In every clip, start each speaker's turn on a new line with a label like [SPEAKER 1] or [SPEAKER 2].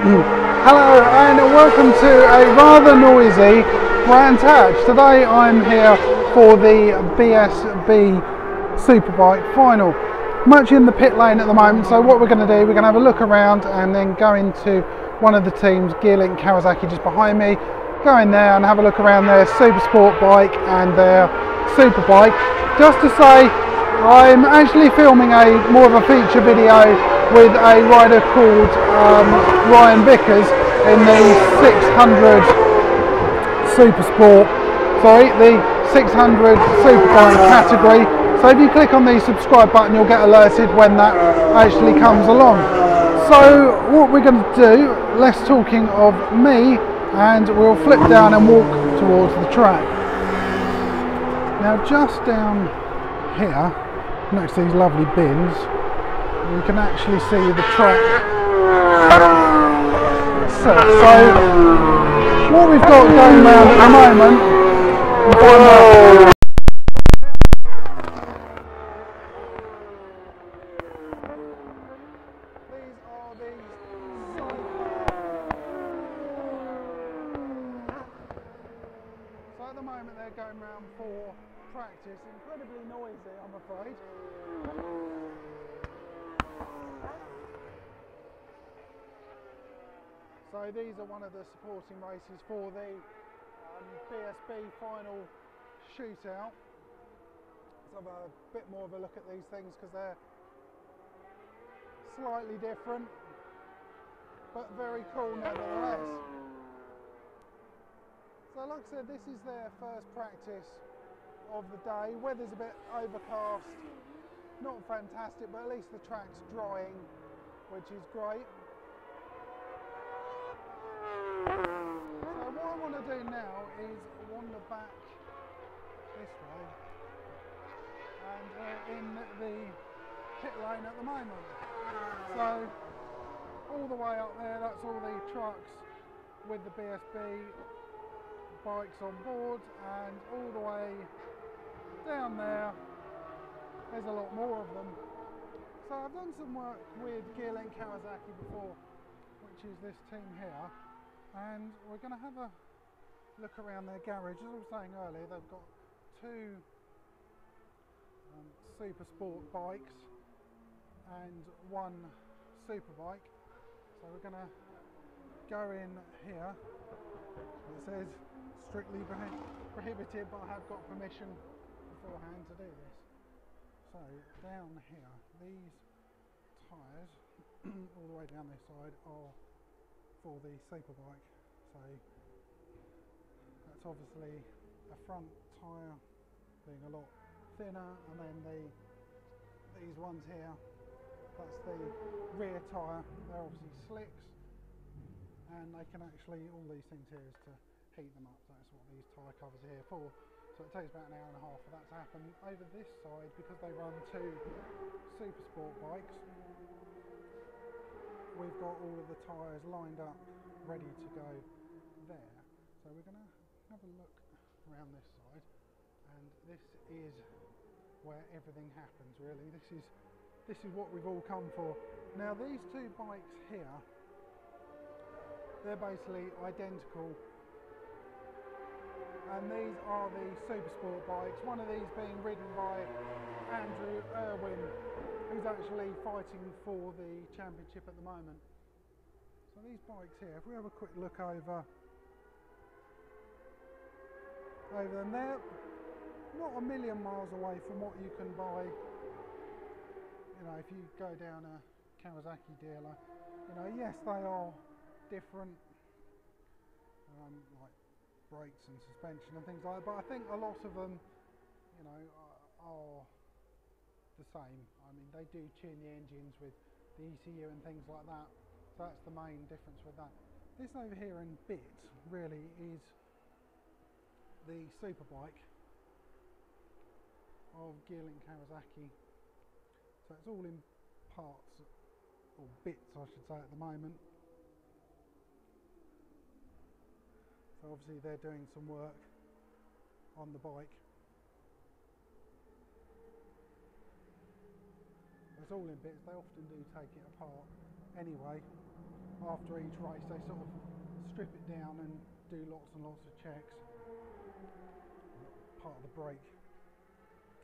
[SPEAKER 1] Hello and welcome to a rather noisy Brands Hatch. Today I'm here for the BSB Superbike Final. I'm actually in the pit lane at the moment, so what we're going to do, we're going to have a look around and then go into one of the teams, Gearlink Kawasaki just behind me, go in there and have a look around their Super Sport bike and their Superbike. Just to say, I'm actually filming more of a feature video with a rider called Ryan Vickers in the 600 Super Sport, the 600 Superbike category. So if you click on the subscribe button, you'll get alerted when that actually comes along. So what we're going to do, less talking of me, and we'll flip down and walk towards the track. Now just down here, next to these lovely bins, we can actually see the track. So what we've got going around at the moment, so at the moment they're going around for practice, incredibly noisy I'm afraid. So these are one of the supporting races for the BSB Final shootout. Let's have a bit more of a look at these things because they're slightly different, but very cool nevertheless. So like I said, this is their first practice of the day. Weather's a bit overcast, not fantastic, but at least the track's drying, which is great. So what I want to do now is wander back this way, and we're in the pit lane at the moment. So all the way up there, that's all the trucks with the BSB bikes on board, and all the way down there, there's a lot more of them. So I've done some work with Gearlink Kawasaki before, which is this team here, and we're going to have a look around their garage. As I was saying earlier, they've got two Super Sport bikes and one Superbike. So we're going to go in here. It says strictly prohibited, but I have got permission beforehand to do this. So down here, these tyres all the way down this side are for the Superbike. So that's obviously a front tyre being a lot thinner, and then these ones here, that's the rear tyre. They're obviously slicks, and they can actually, all these things here is to heat them up. That's what these tyre covers are here for. So it takes about an hour and a half for that to happen. Over this side, because they run two Super Sport bikes, we've got all of the tyres lined up, ready to go there. So we're going to have a look around this side, and this is where everything happens really. This is what we've all come for. Now these two bikes here, they're basically identical, and these are the Super Sport bikes. One of these being ridden by Andrew Irwin, who's actually fighting for the championship at the moment. So these bikes here, if we have a quick look over them, they're not a million miles away from what you can buy. You know, if you go down a Kawasaki dealer, you know, yes, they are different, like brakes and suspension and things like that, but I think a lot of them, you know, are the same. I mean, they do tune the engines with the ECU and things like that, so that's the main difference with that. This over here in bits really is the Superbike of Gearlink Kawasaki. So it's all in parts, or bits I should say at the moment. So obviously they're doing some work on the bike. It's all in bits, they often do take it apart anyway. after each race they sort of strip it down and do lots and lots of checks. Part of the brake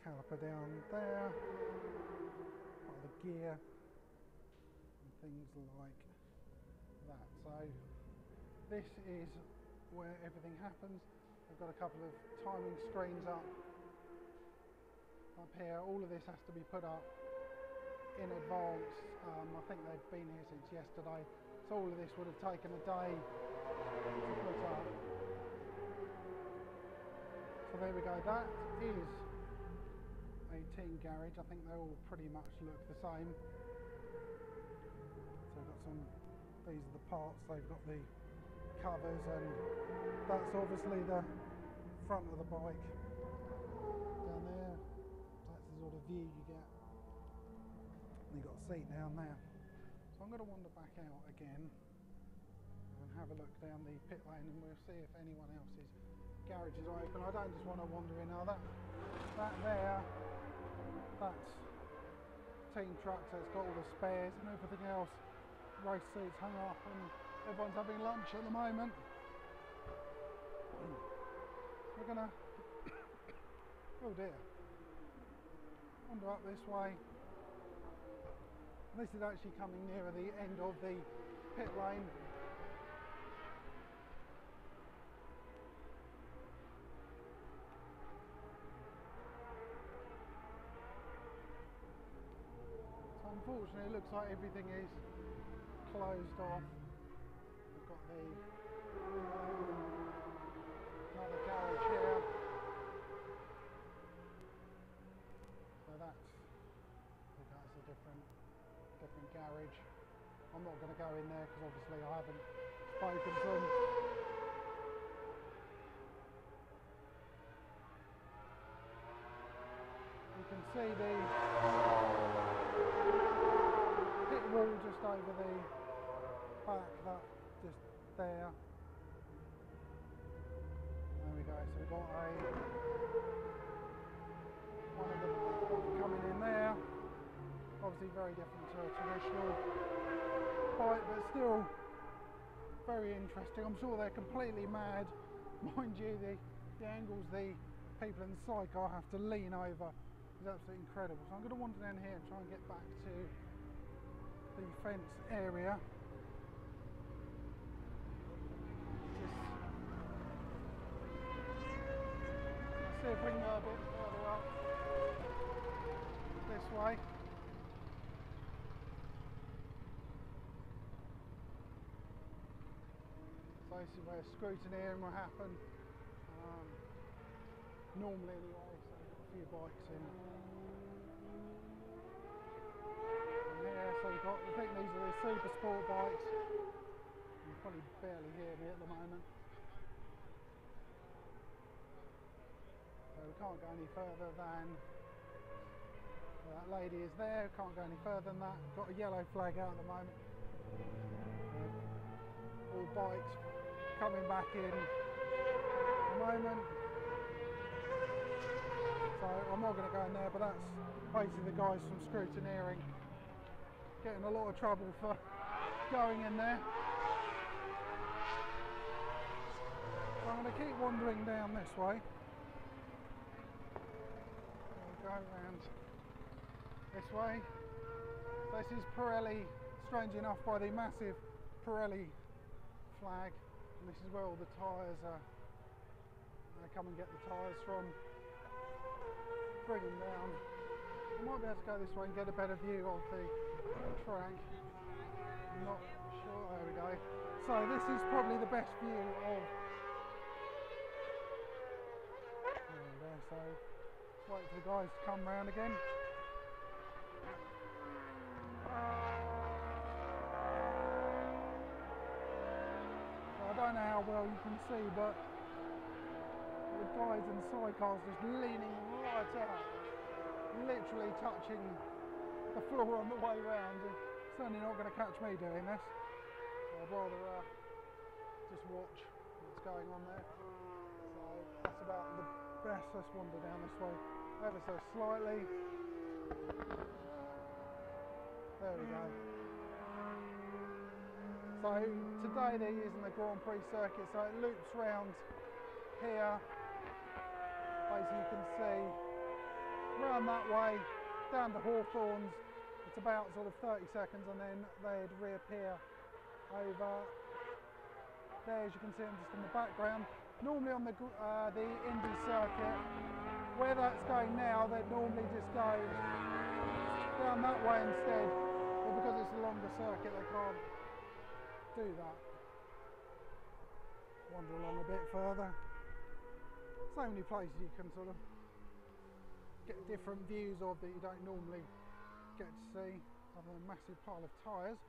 [SPEAKER 1] caliper down there, part of the gear, and things like that. So this is where everything happens. I've got a couple of timing screens up here. All of this has to be put up in advance. I think they've been here since yesterday, so all of this would have taken a day to put up. So there we go, that is a team garage. I think they all pretty much look the same. So we've got these are the parts, they've got the covers, and that's obviously the front of the bike down there. That's the sort of view you get. And you've got a seat down there. So I'm going to wander back out again and have a look down the pit lane, and we'll see if anyone else's garage is open. I don't just want to wander in. Now that there, that's team truck, so it's got all the spares and everything else. Race seats hung up and everyone's having lunch at the moment. We're gonna, oh dear, wander up this way. This is actually coming nearer the end of the pit lane. So unfortunately it looks like everything is closed off. We've got another garage here. So that's a different garage. I'm not going to go in there because obviously I haven't spoken to them. You can see the pit wall just over the back, that just there. There we go, so we've got one of them coming in there. Obviously very different to a traditional bike, but still very interesting. I'm sure they're completely mad. Mind you, the angles the people in the sidecar have to lean over is absolutely incredible. So I'm going to wander down here and try and get back to the fence area. Let's see if we can go a bit further up this way. So this is where scrutineering will happen, normally anyway, so we've got a few bikes in. And here, so we've got, I think these are the super sport bikes. You can probably barely hear me at the moment. So we can't go any further than, that lady is there, can't go any further than that. Got a yellow flag out at the moment. All bikes coming back in at the moment. So I'm not going to go in there, but that's basically the guys from scrutineering getting a lot of trouble for going in there. So I'm going to keep wandering down this way. We'll go around this way. This is Pirelli, strange enough, by the massive Pirelli flag, and this is where all the tyres are. They come and get the tyres from, bring them down. You might be able to go this way and get a better view of the track. I'm not sure. There we go. So this is probably the best view of. There we go. So wait for the guys to come round again. I don't know how well you can see, but the guys in sidecars just leaning right out, literally touching the floor on the way round. Certainly not going to catch me doing this. So I'd rather just watch what's going on there. So that's about the best. Let's wander down this way ever so slightly. There we go. So So today they're using the Grand Prix circuit, so it loops round here, as you can see, round that way, down to Hawthorns. It's about sort of 30 seconds, and then they'd reappear over there, as you can see them just in the background. Normally on the Indy circuit, where that's going now, they'd normally just go down that way instead, but because it's a longer circuit, they can't do that. Wander along a bit further. So many places you can sort of get different views of that you don't normally get to see. Other than a massive pile of tyres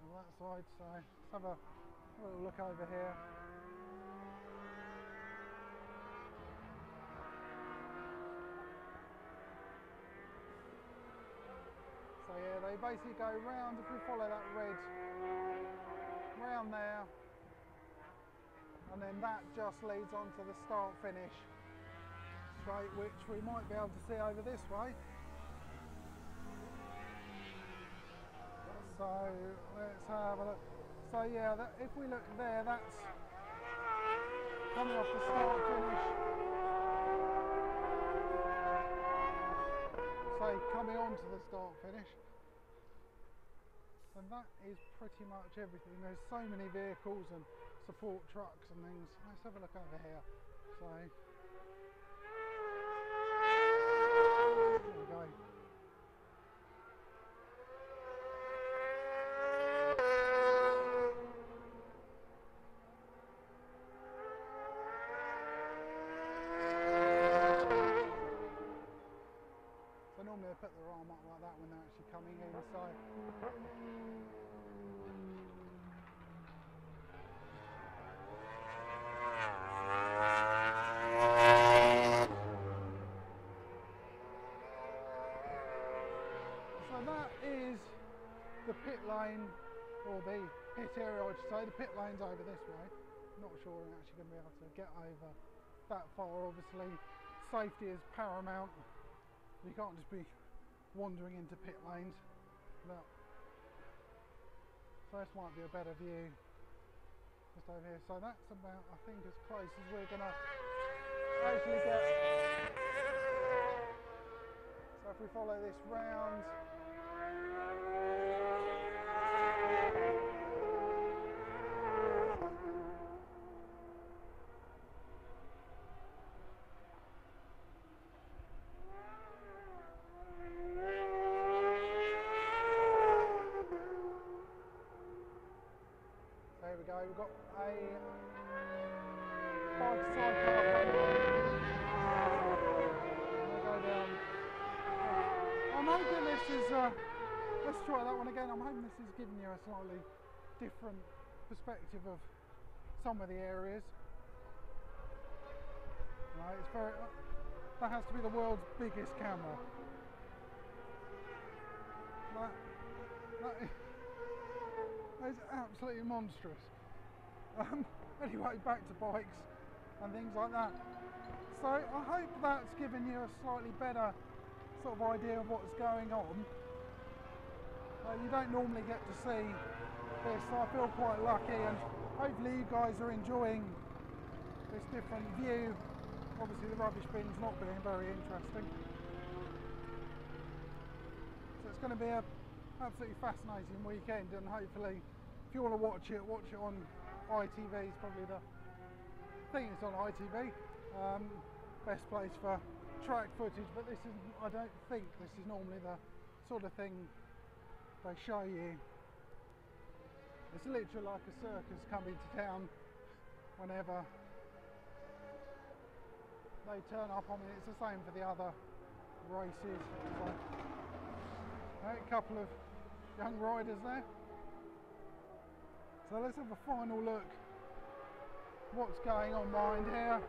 [SPEAKER 1] on that side, so let's have a little look over here. So yeah, they basically go round, if we follow that red, round there, and then that just leads on to the start finish straight, which we might be able to see over this way. So let's have a look. So yeah, if we look there, that's coming off the start finish. So coming on to the start finish. And that is pretty much everything. There's so many vehicles and support trucks and things. Let's have a look over here. So there we go. So normally they put their arm up like that when they're actually coming in. So that is the pit lane, or the pit area I should say. The pit lane's over this way. I'm not sure I'm actually going to be able to get over that far. Obviously safety is paramount. You can't just be wandering into pit lanes. But, so this might be a better view just over here. So that's about, I think, as close as we're going to actually get. So if we follow this round, there we go, we've got a bike sidecar coming on. We'll go down. I'm hoping this is, let's try that one again. I'm hoping this is giving you a slightly different perspective of some of the areas. Right, it's very, that has to be the world's biggest camera. That is absolutely monstrous. Anyway, back to bikes and things like that. So I hope that's given you a slightly better sort of idea of what's going on. You don't normally get to see this, so I feel quite lucky, and hopefully you guys are enjoying this different view. Obviously the rubbish bin's not being very interesting. So it's going to be an absolutely fascinating weekend, and hopefully if you want to watch it on ITV. It's probably the thing, it's on ITV. Best place for track footage, but this is, I don't think this is normally the sort of thing they show you. It's literally like a circus coming to town whenever they turn up. I mean, it's the same for the other races. So, a couple of young riders there. So let's have a final look what's going on behind here.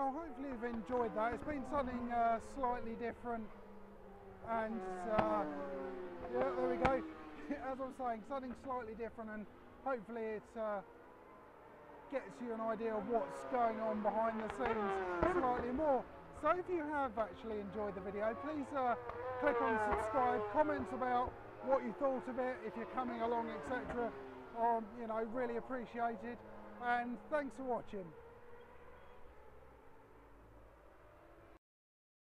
[SPEAKER 1] well, hopefully you've enjoyed that. It's been something slightly different, and yeah, there we go. As I was saying, something slightly different, and hopefully it gets you an idea of what's going on behind the scenes slightly more. So if you have actually enjoyed the video, please click on subscribe, comment about what you thought of it, if you're coming along, etc. You know, really appreciated, and thanks for watching.